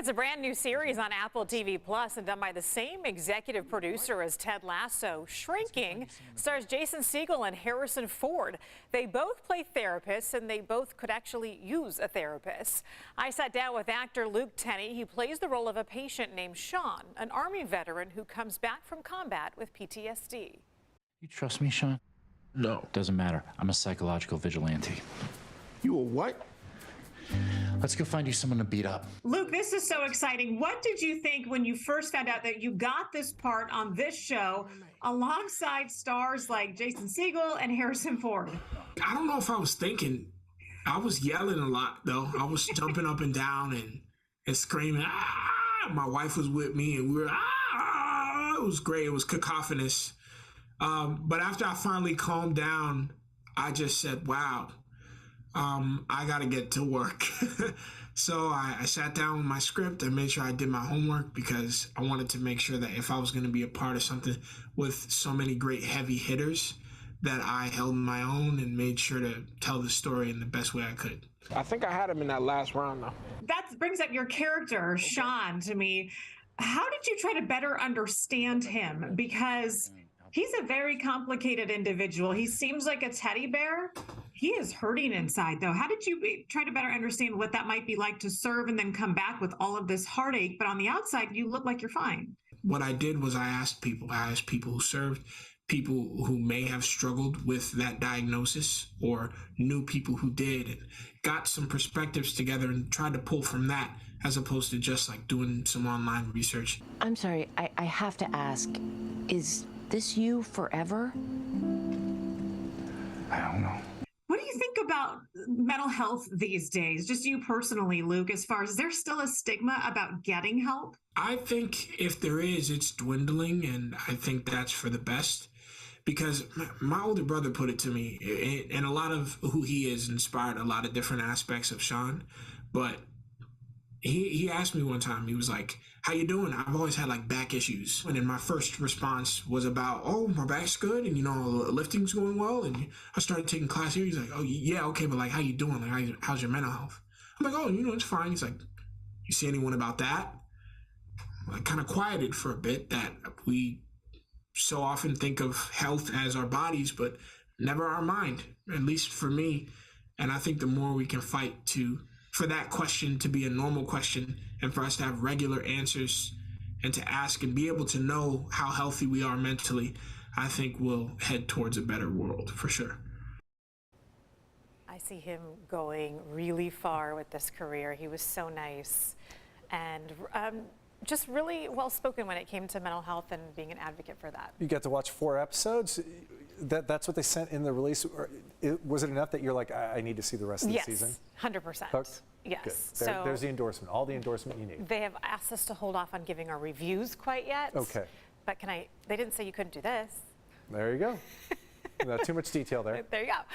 It's a brand new series on Apple TV Plus and done by the same executive producer as Ted Lasso. Shrinking stars Jason Segel and Harrison Ford. They both play therapists and they both could actually use a therapist. I sat down with actor Luke Tennie. He plays the role of a patient named Sean, an Army veteran who comes back from combat with PTSD. You trust me, Sean? No. Doesn't matter. I'm a psychological vigilante. You a what? Let's go find you someone to beat up. Luke, this is so exciting. What did you think when you first found out that you got this part on this show alongside stars like Jason Segel and Harrison Ford? I don't know if I was thinking. I was yelling a lot, though. I was jumping up and down and screaming. Ah! My wife was with me, and we were, ah! It was great. It was cacophonous. But after I finally calmed down, I just said, wow. I got to get to work. So I sat down with my script. I made sure I did my homework because I wanted to make sure that if I was going to be a part of something with so many great heavy hitters, that I held my own and made sure to tell the story in the best way I could. I think I had him in that last round, though. That brings up your character, Sean, to me. How did you try to better understand him? Because he's a very complicated individual. He seems like a teddy bear. He is hurting inside, though. How did you try to better understand what that might be like to serve and then come back with all of this heartache? But on the outside, you look like you're fine. What I did was I asked people who served, people who may have struggled with that diagnosis or knew people who did, and got some perspectives together and tried to pull from that as opposed to just like doing some online research. I'm sorry, I have to ask, is this you forever? I don't know. What do you think about mental health these days? Just you personally, Luke, as far as is there still a stigma about getting help? I think if there is, it's dwindling, and I think that's for the best. Because my older brother put it to me, and a lot of who he is inspired a lot of different aspects of Sean. But he asked me one time, he was like, how you doing? I've always had like back issues. And then my first response was about, oh, my back's good. And, you know, lifting's going well. And I started taking class here. He's like, oh, yeah, okay. But like, how you doing? Like, how's your mental health? I'm like, oh, you know, it's fine. He's like, you see anyone about that? I kind of quieted for a bit that we so often think of health as our bodies, but never our mind, at least for me. And I think the more we can fight for that question to be a normal question and for us to have regular answers and to ask and be able to know how healthy we are mentally, I think we'll head towards a better world for sure. I see him going really far with this career. He was so nice and just really well-spoken when it came to mental health and being an advocate for that. You get to watch 4 episodes. That's what they sent in the release. Was it enough that you're like, I need to see the rest of the season? Yes, 100%. Hooked? Yes. Good. There's the endorsement, all the endorsement you need. They have asked us to hold off on giving our reviews quite yet. Okay. But they didn't say you couldn't do this. There you go. Not too much detail there. There you go. All right.